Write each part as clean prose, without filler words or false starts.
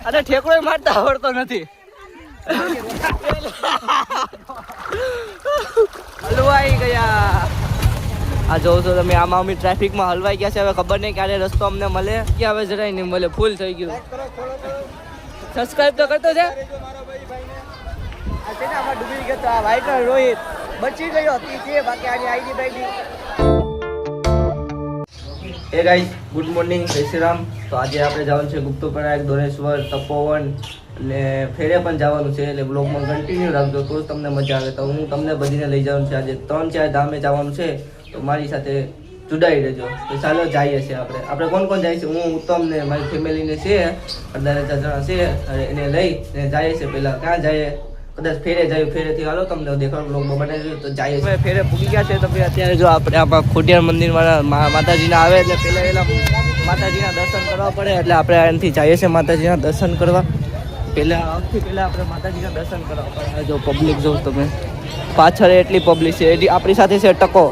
અને ઠેકડો મારતા આવડતો નથી. હલવાઈ ગયા. આ જોવો છો તમે, આમાં અમે ટ્રાફિકમાં હલવાઈ ગયા છે. હવે ખબર નહીં ક્યારે રસ્તો અમને મળે કે હવે જરાય નહીં મળે. ફૂલ થઈ ગયું. સબસ્ક્રાઇબ તો કરતો છે. આમાં ડૂબી ગયો તો આ વાઇટ રોહિત બચી ગયો છે. બાકી આની આઈડી બાઈડી. હે ગાઈસ, ગુડ મોર્નિંગ, જય શ્રી રામ. તો આજે આપણે જવાનું છે ગુપ્તપ્રયાગ, દોરેશ્વર, તપોવન અને ફેરે પણ જવાનું છે. એટલે બ્લોગમાં કન્ટિન્યુ રાખજો તો જ તમને મજા આવે. તો હું તમને બધીને લઈ જવાનું છે. આજે 3-4 ધામે જવાનું છે, તો મારી સાથે જોડાઈ રહેજો. તો ચાલો જઈએ છીએ આપણે કોણ કોણ જાય છે? હું, ઉત્તમ ને મારી ફેમિલીને છે 18 જણા છે. એને લઈને જઈએ છીએ. પહેલાં ક્યાં જઈએ? કદાચ ફેરે જાય. ફેરેથી હાલો તમને દેખાડો, બ્લોગમાં બનાવી તો જઈએ. ફેરે પૂગી ગયા છે. તમે અત્યારે જો આપણે આમાં ખોડિયાર મંદિરમાં માતાજીના આવે એટલે પહેલાં માતાજીના દર્શન કરવા પડે. એટલે આપણે અહીંથી જઈએ છીએ માતાજીના દર્શન કરવા. પહેલાં આપણે માતાજીના દર્શન કરવા પડે. જો પબ્લિક જો તમે પાછળ એટલી પબ્લિક છે. આપણી સાથે છે ટકો.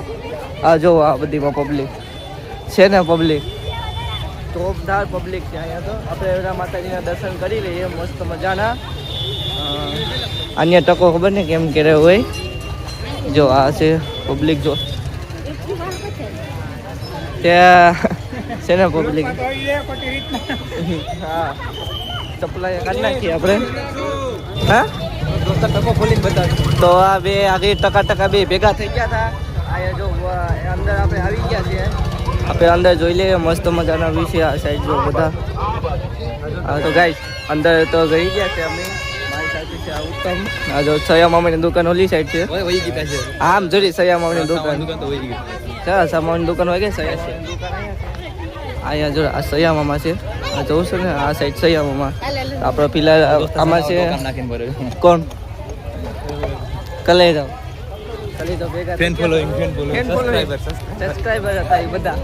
આ જો આ બધીમાં પબ્લિક છે ને, પબ્લિક જોરદાર પબ્લિક છે અહીંયા. તો આપણે માતાજીના દર્શન કરી લઈએ મસ્ત મજાના. અન્ય ટકો ખબર ને કેમ કરે હોય. જો આ છે પબ્લિક, જો ત્યાં છે ને પબ્લિક. હા, ચપલા કાઢી નાખીએ આપણે. હા, ટકો ખોલીને બતાવ્યું તો આ બે આગળ ટકા બે ભેગા થઈ ગયા હતા. અહીંયા જો અંદર આપણે આવી ગયા છીએ. આપણે અંદર જોઈ લઈએ મસ્ત મજાના વ્યૂ છે. આ સાઈડ જો બધા. હા તો ગાઈસ, અંદર તો ગઈ ગયા છે અમે. ઉત્તમ, આ જો સયા મામાની દુકાન ઓલી સાઈડ છે. આમ જોડી સયા મામાની દુકાન સામાની દુકાન હોય કે સયા છે. અહીંયા જો આ સયા મામા છે. આ જોઉં છું ને, આ સાઈડ સયા મામા. આપણે પેલા આમાં છે કોણ? કલે જાવ સબસ્ક્રાઈબર હતા એ બધા.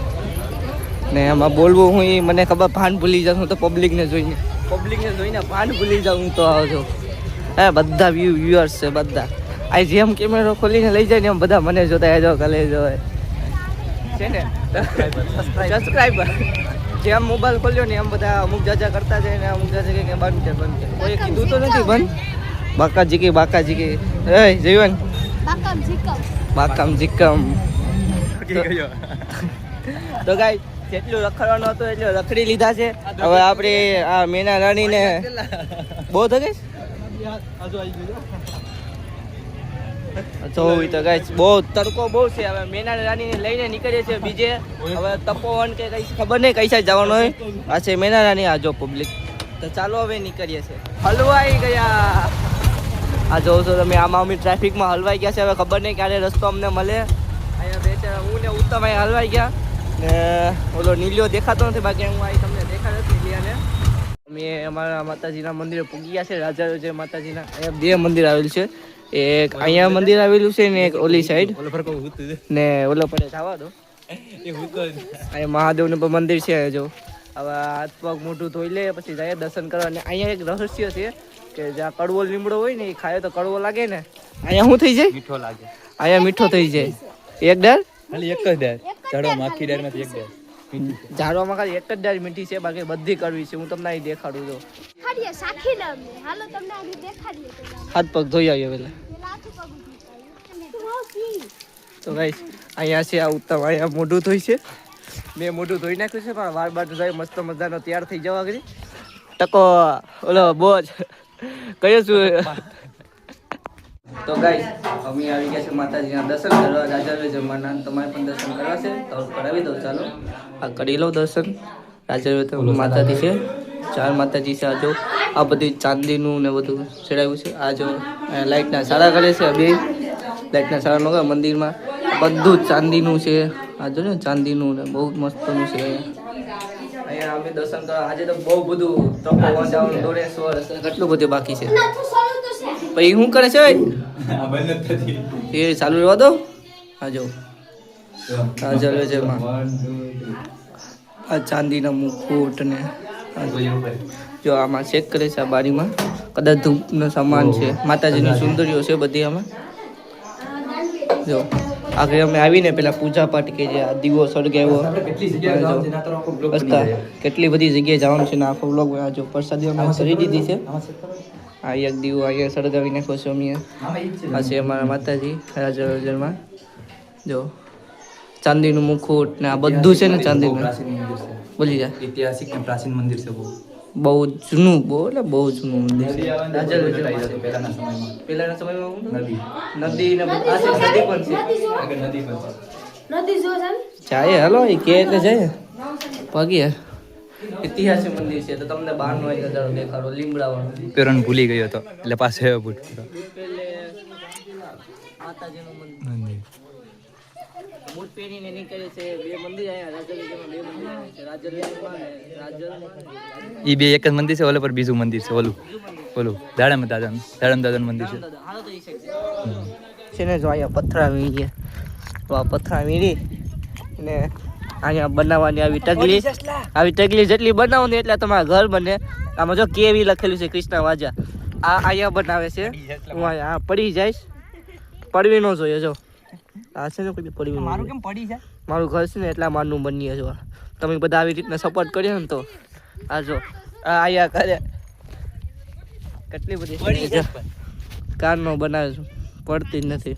ને આમાં બોલવું હું એ મને ખબર, ભાન ભૂલી જાઉં તો પબ્લિકને જોઈને ભાન ભૂલી જાઉં તો આવજો. હા, બધા વ્યુઅર્સ છે બધા. આ જેમ કેમેરો ખોલીને લઈ જાય ને એમ બધા મને જોતા જો કલે જો છે ને સબસ્ક્રાઈબર. જેમ મોબાઈલ ખોલ્યો ને એમ બધા અમુક જાજા કરતા જાય ને અમુક જાજા કે બંધ છે. કોઈ કીધું તો નથી બંધ. બાકાજી કે એ જીવન બાકામ જીકમ. તો ગાય જેટલું રખડવાનું હતું એટલું રખડી લીધા છે. હવે આપણે આ મેના રાણીને બહુ થશે તો ગાઈસ બહુ તડકો બહુ છે. હવે મેના રાણીને લઈને નીકળીએ છીએ બીજે. હવે તપોવન કે કઈ ખબર નહીં કઈ સાઈડ જવાનું હોય. આ છે મેના રાણી. આ જો પબ્લિક. તો ચાલો હવે નીકળીએ છીએ. હલવાઈ ગયા. આ જોવો છો તમે, આમાં અમે ટ્રાફિકમાં હલવાઈ ગયા છે. હવે ખબર નહીં ક્યારે રસ્તો અમને મળે. અહીંયા બેચારા હું ને ઉત્તમ અહીંયા હલવાઈ ગયા ને ઓલો નીલિયો દેખાતો નથી. બાકી હું અહીં તમને દેખાડ્યો નીલિયાને. અમે અમારા માતાજીના મંદિરે પૂગી ગયા છે. રાજા માતાજીના અહીંયા બે મંદિર આવેલું છે. એક અહીંયા મંદિર આવેલું છે ને એક ઓલી સાઈડ ને ઓલો પડે જવા દો. અહીંયા મહાદેવનું પણ મંદિર છે. જો હવે હાથ પગ મોઢું ધોઈ લે પછી જાય દર્શન કરવા. અને અહીંયા એક રહસ્ય છે કે જ્યાં કડવો લીમડો હોય ને એ ખાય તો કડવો લાગે ને, અહીંયા શું થઈ જાય? મીઠો લાગે. અહીંયા મીઠો થઈ જાય. એક ડાળ ખાલી એક જ ડાળ ઝાડવામાં, આખી ડાળમાંથી એક ડાળ ઝાડવામાં ખાલી એક જ ડાળ મીઠી છે. બાકી બધી કડવી છે. હું તમને અહીં દેખાડું છું. હાથ પગ ધોઈ આવીએ પેલા. તો ગાઈસ અહીંયા છે આ ઉત્તમ. અહીંયા મોઢું ધોઈ છે. મેં મોઢું ધોઈ નાખ્યું છે પણ વાર બાર ધોઈ મસ્ત મજાનો તૈયાર થઈ જવા કરી. ટકો ઓલો બોજ કયો છું. તો ગાઈસ અમે આવી ગયા છે માતાજીના દર્શન કરવા. રાજા જમવાના તમારે પણ દર્શન કરવા છે તો કરાવી દો. ચાલો આ કરી લો દર્શન. રાજા માતાજી છે, 4 માતાજી છે. આ જો આ બધી ચાંદીનું ને બધું ચડાવ્યું છે. આ જો લાઇટના સારા કરે છે. બે લાઇટના સારા નગર મંદિરમાં બધું જ ચાંદીનું છે. આ જો ને ચાંદીનું ને બહુ મસ્તનું છે. અહીંયા અમે દર્શન કરવા. આજે તો બહુ બધું તપોવન જવાનું, દોરેશ્વર કેટલું બધું બાકી છે. પછી શું કરે છે એ ચાલુ રહેવા દો. હા જો આ ચાલે છે એમાં આ ચાંદીના મુકુટ ને જો આમાં ચેક કરે છે. આ બારીમાં કદાચ ધૂપનો સામાન છે. માતાજીની સુંદરીઓ છે બધી આમાં. જો આગળ અમે આવીને પેલા પૂજા પાઠ કે જે આ દીવો સળગાવ્યો રસ્તા કેટલી બધી જગ્યાએ જવાનું છે ને આખો બ્લોગ જો પ્રસાદી અમે કરી દીધી છે. આ એક દીવો અહીંયા સળગાવી નાખ્યો છે અમે. આ છે અમારા માતાજી રાજરાજરમાં જો ચાંદીનું મુકુટ ને આ બધું છે ને ચાંદીનું. બોલી જા ऐतिहासिक અને પ્રાચીન મંદિર છે બહુ જૂનું બહુ જૂનું મંદિર છે. પહેલાના સમયમાં નદી ને આ છે નદી પણ છે. જાય હાલો એ કે એટલે જાય ભાગીએ. ઇતિહાસિક મંદિર છે તો તમને બહારનો એક નજારો દેખાડો લીમડાવાનો. પેરણ ભૂલી ગયો હતો એટલે પાસે બૂટ માતાજીનું મંદિર બૂટ પહેરીને નીકળે છે. બે મંદિર અહીંયા રાજરજમાં બે મંદિર છે. રાજરમાં એ બે એક જ મંદિર છે. ઓલે પર બીજું મંદિર છે ઓલું દાડમ દાદાનું મંદિર છે. છે ને જો અહીંયા પથરા વીણીએ તો આ પથરા વીણી ને અહીંયા બનાવવાની આવી ટગલી જેટલી બનાવો ને એટલે તમારા ઘર બને. આમાં જો કેવી લખેલું છે કૃષ્ણ વાજા આ અહીંયા બનાવે છે. હું અહીંયા પડી જઈશ પડવી ન જોઈએ જો આ છે ને કોઈ પડવી મારું કેમ પડી જાય મારું ઘર છે ને એટલા મારનું બનીએ જો તમે બધા આવી રીતના સપોર્ટ કર્યો ને તો આ જો અહીંયા કરે કેટલી બધી કારનો બનાવે છું પડતી જ નથી.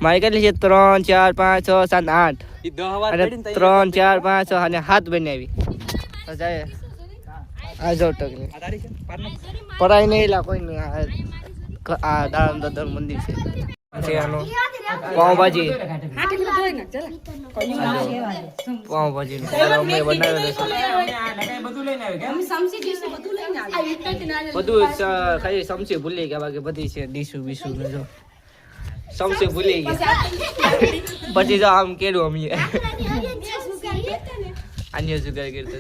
મારી કેટલી છે 3 4 5 6 7 8 અને 3 4 5 6 અને 7 બનાવી જાય. આ જો ટકલી પડાય નહીં લા કોઈ નહીં. આ દાદા દાદાનું મંદિર છે આનો પાવભાજી પાવભાજી અમે બનાવેલું છે બધું ખાલી સમસી ભૂલી ગયા બાકી બધી છે ડીશું બીશું ને જો સમસી ભૂલી ગયા પછી જો આમ કેડું અમે અન્ય જુગાર કરતો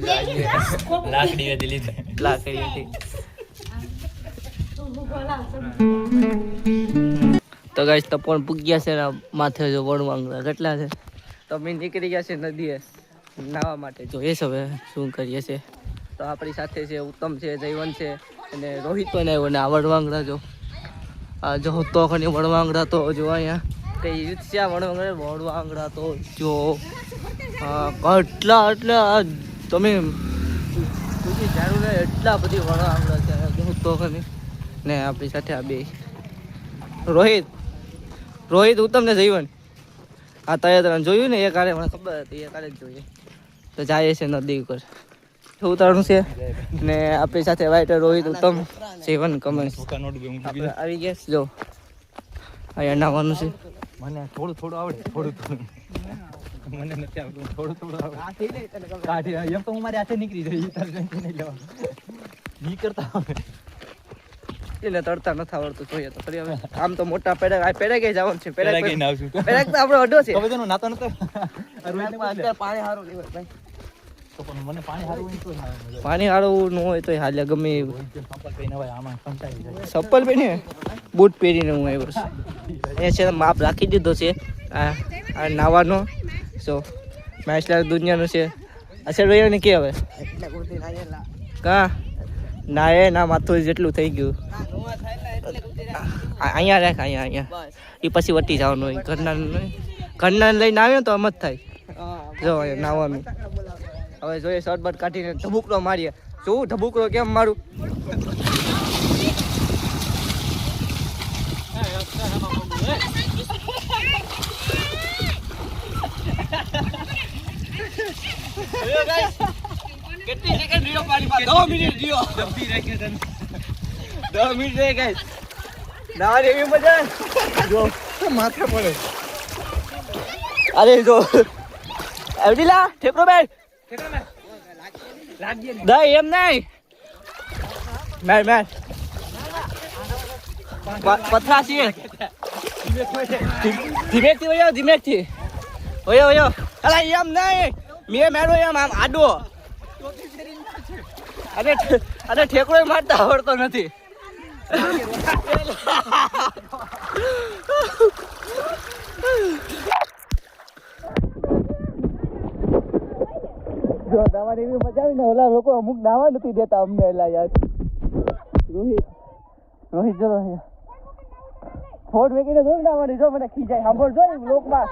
લાકડી હતી લીધી લાકડી હતી. તો ગાઈસ તપોન પૂગ્યા છે ને માથે જો વણવાંગડા કેટલા છે તો અમે નીકળી ગયા છે નદીએ નાહવા માટે. જો એ હવે શું કરીએ છે તો આપણી સાથે છે ઉત્તમ છે જયવંત છે અને રોહિત પણ આવ્યો ને આ વણવાંગડા જો આ જો તો ખની વણવાંગડા તો જો અહીંયા કઈ રીત છે આ વણવાંગડા તો જો કેટલા એટલા તમે જાણું ને એટલા બધી વણવાંગડા છે જો તો ખની ને આપણી સાથે આ બે રોહિત ઉત્તમ ને જઈવન આ તળેતર જોયું ને એ કાલે મને ખબર હતી એ કાલે જ જોઈએ તો જાય છે નદી ઉપર ઉતારવાનું છે ને આપણી સાથે વાઈટ રોહિત ઉત્તમ જઈવન કમેન્સ આવી ગયા જો અહીંયા નાવાનું છે. મને થોડું આવડે થોડું મને નથી આવડતું થોડું આવડે એમ તો હું મારી હાથે નીકળી જાય ઈ કરતા એને તડતા નથી આવડતું જોઈએ તો ફરી હવે આમ તો મોટા પેડા ગઈ જવાનું છે. પેડા ગઈને આવશું પેડા તો આપણો અડો છે હવે નાતો નતો પાણી સારું લેવાય ભાઈ તો પણ મને પાણી સારું હોય તો પાણી સારું ન હોય તો હાલે ગમે ચપ્પલ પહેરીને હોય આમાં કંટાળી જાય. ચપ્પલ પહેરીને બૂટ પહેરીને હું આવ્યો છું. એ છે માપ રાખી દીધો છે આ નાવાનો જો મેચલા દુનિયાનું છે. અસર ભાઈઓ ને કે હવે કા ના એ ના માથું જેટલું થઈ ગયું અહીંયા રાખ અહીંયા એ પછી વટી જવાનું હોય ઘરના લઈને આવ્યો તો આમ જ થાય જો અહીંયા નાવાનું. હવે જોઈએ શર્ટ બટ કાઢીને ધબુકડો મારીએ જોવું ધબુકડો કેમ મારું. કેટલી સેકન્ડ રીયો પાણી 2 મિનિટ રીયો 10 મિનિટ રહે ગાઈસ ના રે એવી મજા જો માથે પડે. અરે જો અવડીલા ઠેકરો બેઠ લાગી દઈ એમ નહીં મેર પથરા છે ધીમેકથી વયો ધીમેકથી વયો અલા એમ નહીં મેં મેરો એમ આમ આડો અરે ઠેકડો મારતા આવડતો નથી. જો તમારી એવી મજા આવી ને ઓલા લોકો અમુક નાવા નથી દેતા અમને એલા યાર. રોહિત જો ફોન મેકીને જોઈ નાવાની જો મને ખીજાય સાંભળજો ને બ્લોકમાં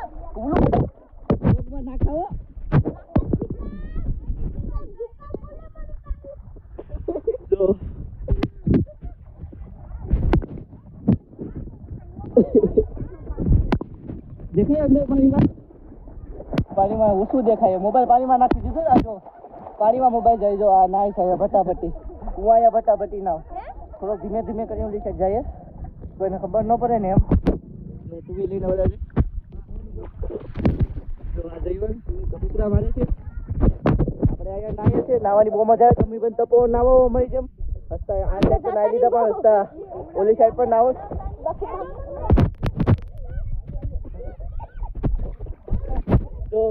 નાખાવો જો દેખાય અંદર પાણીમાં ઓછું દેખાય મોબાઈલ પાણીમાં નાખી દીધું ને જો પાણીમાં મોબાઈલ જાય જો આ નાય થાય ભટાભટી હું અહીંયા ભટાભટી ના થોડો ધીમે ધીમે કરીને ઓલી સાઈડ જાય કોઈને ખબર ન પડે ને એમ ટીવી લઈને બધા જો આ જઈવન કબૂતરા મારે છે આપણે અહીંયા નાહીએ છીએ નાવાની બહુ મજા આવે તમે પણ તપો નાવો મળી જેમ હસતા આ સાઈડ નાહી લીધા પણ હસતા ઓલી સાઈડ પર નાવો તો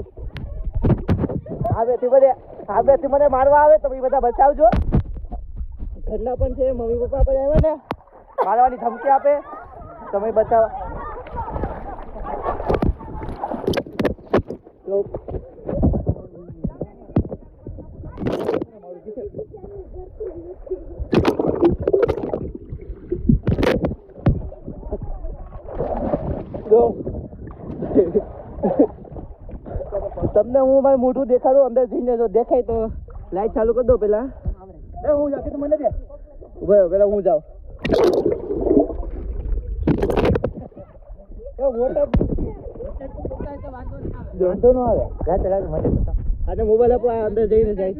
આવેથી મને મારવા આવે તમે બધા બચાવજો ઘરના પણ છે મમ્મી પપ્પા પણ આવે ને મારવાની ધમકી આપે તમે બચાવ તમને હું મારું મોઢું દેખાડું અંદર જઈને જો દેખાય તો લાઈટ ચાલુ કરી દો પેલા હું જાઉં તો મને દે ઉભો પેલા હું જાઉં વાંધો ન આવે આજે મોબાઈલ આપો અંદર જઈને જાય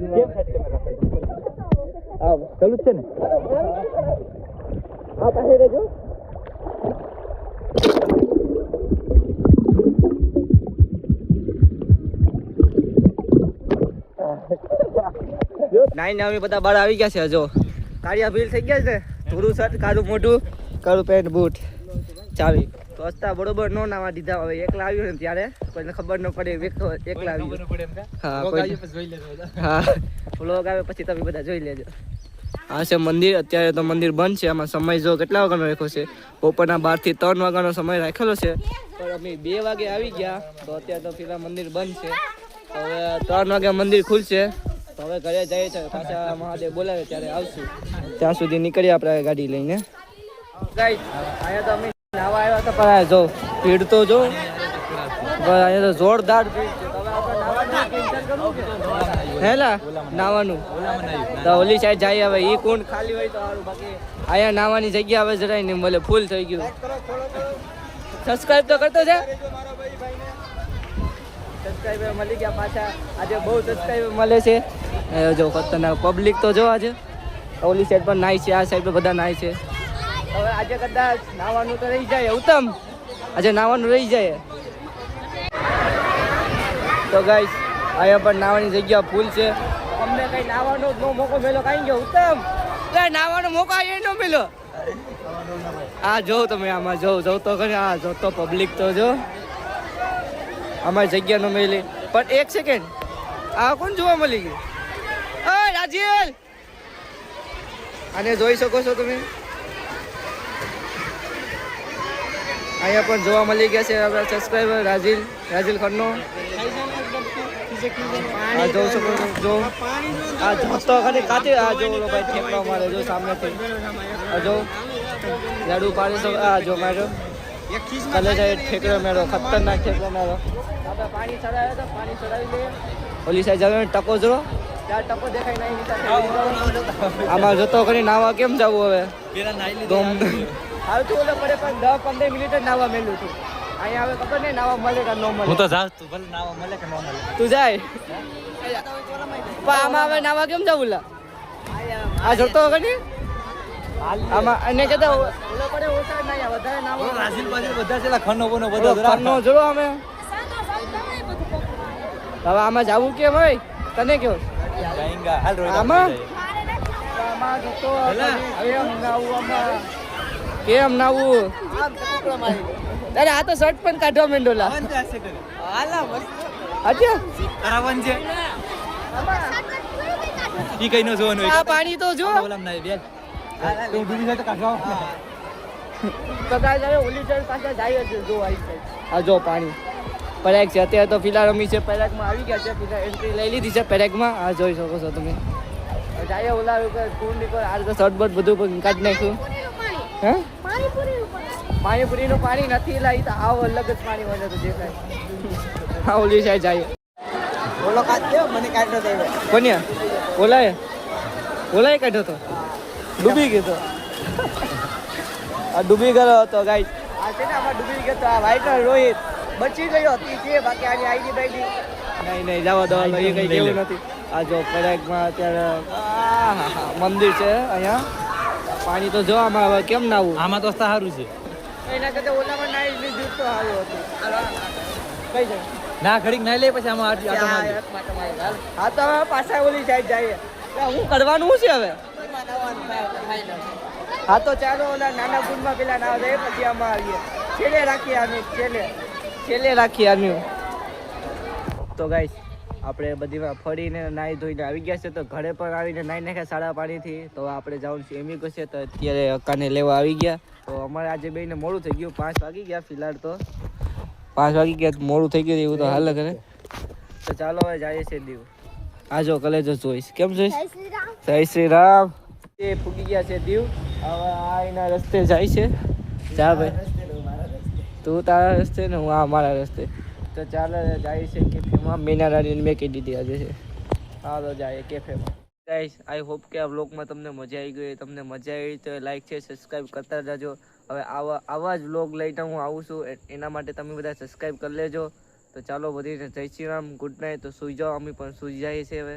હા ચાલુ જ છે ને હા પાસે રહેજો નાઈ નામી બધા બાળ આવી ગયા છે જો કાળિયા ભીલ થઈ ગયા છે થોડું શર્ટ કાળું મોઢું કાળું પેન્ટ બૂટ ચાવી તો હસતા બરોબર નો નાવા દીધા હવે એકલા આવ્યું ને ત્યારે કોઈને ખબર ન પડે એકલા આવ્યું હા વ્લોગ આવે પછી તમે બધા જોઈ લેજો આ છે મંદિર અત્યારે તો મંદિર બંધ છે આમાં સમય જો કેટલા વાગ્યાનો રાખ્યો છે બપોરના 12 થી 3 વાગ્યાનો સમય રાખેલો છે પણ અમે 2 વાગે આવી ગયા તો અત્યારે તો પેલા મંદિર બંધ છે હવે 3 વાગે મંદિર ખુલશે તો હવે ઘરે જઈએ છે પાછા મહાદેવ બોલાવે ત્યારે આવશું ત્યાં સુધી નીકળીએ આપણે ગાડી લઈને ગાઈસ અહીંયા તો અમે નાવા આવ્યા હતા પણ જો ભીડ તો જો અહીંયા તો જોરદાર ભીડ છે હવે આપણે નાવાનું કેન્સલ કરવું કે હેલા નાવાનું તો ઓલી સાઈડ જાય હવે ઈ કુંડ ખાલી હોય તો સારું બાકી અહીંયા નાવાની જગ્યા હવે જરાય નહીં મળે ફૂલ થઈ ગયું સબસ્ક્રાઇબ તો કરતો છે સબસ્ક્રાઇબર મળી ગયા પાછા આજે બહુ સબસ્ક્રાઇબર મળે છે જો ખતરનાક પબ્લિક તો જો આજે ઓલી સાઈડ પર નાય છે આ સાઈડ પર બધા નાય છે હવે આજે કદાચ નાવાનું તો રહી જાય ઉત્તમ આજે નાવાનું રહી જાય તો ગાઈસ અહીંયા પણ નાવાની જગ્યા ફૂલ છે અમને કઈ નાવાનો નો મોકો મેલો કઈ ગયો ઉત્તમ કઈ નાવાનો મોકો અહીં ન મેલો આ જો તમે આમાં જો તો ખરી આ જો તો પબ્લિક તો જો અમારી જગ્યા નો મેલી પણ એક સેકન્ડ આ કોણ જોવા મળી ગયું ઓય રાજેલ આને જોઈ શકો છો તમે અહીંયા પણ જોવા મળી ગયા છે આપણા સબસ્ક્રાઇબર રાજેલ ખન્નો આ જોઈ શકો છો જો આ જોતો ખાલી કાતે આ જો ઓલો ભાઈ ઠેકડો મારે જો સામેથી આ જો લાડુ પાડે તો આ જો મારો કલે જાય ઠેકડો મેળો ખતરનાક ઠેકડો મેળો આપણે પાણી ચડાવ્યો તો પાણી ચડાવી લઈએ ઓલી સાઈડ જાવ ટકો જરો ચાર ટકો દેખાય નહીં આમાં જતો કરી નાવા કેમ જવું હવે હાલ તો ઓલે પડે પણ 10-15 મિનિટ જ નાવા મેલું છું અહીંયા હવે ખબર નહીં નાવા મળે કે ન મળે હું તો જાઉં તું ભલે નાવા મળે કે ન મળે તું જાય પણ આમાં હવે નાવા કેમ જવું લા આ જતો કરી આમાં અને કહેતા ઓલો પડે ઓછા નહીં વધારે નાવા રાજીલ બાજીલ બધા છે ખન્નો બોનો બધા ખન્નો જોડો અમે હવે આમાં જવું કેમ હોય તને કેવું આમાં જતો કેમ નાવું અરે આ તો શર્ટ પણ કાઢવા માંડોલા ઈ કઈ નો જોવાનું આ પાણી તો જો ઓલામ ના બેલ તું બીજી સાઈડ કાઢવા કદાચ હવે ઓલી સાઈડ પાછા જાય છે જો આવી સાઈડ આ જો પાણી પેરેક છે અત્યારે તો ફિલહાલ રમી છે પેરેકમાં આવી ગયા છે ફિલહાલ એન્ટ્રી લઈ લીધી છે પેરેકમાં આ જોઈ શકો છો તમે જાય ઓલા ઉપર કુંડ પર આ તો શર્ટ બટ બધું પણ કાઢી નાખ્યું હે પાણીપુરીનું પાણી નથી લાવી તો આવ અલગ જ પાણી મને તો દેખાય. હા ઓલી સાઈડ જાય. ઓલો કાઢ્યો મને કાઢ્યો તો કોન્યા ઓલાએ કાઢ્યો તો ડૂબી ગયો તો. આ ડૂબી ગયો હતો ગાઈસ. આ છે ને આમાં ડૂબી ગયો તો આ વ્હાઈટ રોહિત બચી ગયો હતી છે બાકી આની આઈડી બાઈડી નહીં જવા દો એ કઈ કેવું નથી. આ જો પ્રયાગમાં અત્યારે મંદિર છે અહીંયા. પાણી તો જો આમાં હવે કેમ નાવું. આમાં તો સારું છે. એના કરતા ઓલામાં નાઈ લીધું તો સારું હતું. કઈ જાય ના ઘડીક નાઈ લે પછી આમાં હા તો હવે પાછા ઓલી સાઈડ જઈએ. હું કરવાનું શું છે હવે? હા તો ચાલો ઓલા નાના કુંડમાં પેલા ના દે પછી આમાં આવીએ. છેલ્લે રાખીએ આનું છેલ્લે રાખીએ આનું. તો ગાઈસ આપણે બધીમાં ફરીને નાહી ધોઈને આવી ગયા છે. તો ઘરે પણ આવીને નાહી નાખ્યા સાડા પાણીથી. તો આપણે જવાનું છે એમી કશે. તો અત્યારે અક્કાને લેવા આવી ગયા. તો અમારે આજે બેને મોડું થઈ ગયું. 5 વાગી ગયા ફિલહાલ તો 5 વાગી ગયા. મોડું થઈ ગયું એવું તો હાલ કરે. તો ચાલો હવે જઈએ છે દીવ. આ જો કલેજો જોઈશ. કેમ જોઈશ? જય શ્રી રામ. એ ફૂગી ગયા છે દીવ. હવે આ એના રસ્તે જાય છે. જા ભાઈ તું તારા રસ્તે ને હું આ મારા રસ્તે. તો ચાલો જાય છે કેફેમાં. મેના રાણીને મેં કહી દીધી આજે છે. હાલો જાય કેફેમાં. ગાઈસ આઈ હોપ કે આ વ્લોગમાં તમને મજા આવી ગઈ. તમને મજા આવી તો લાઈક છે સબસ્ક્રાઈબ કરતા રહેજો. હવે આવા જ વ્લોગ લઈને હું આવું છું. એના માટે તમે બધા સબસ્ક્રાઈબ કરી લેજો. તો ચાલો બધીને જય શ્રી રામ. Good night. તો સૂઈ જાઓ. અમે પણ સૂઈ જઈએ છીએ હવે.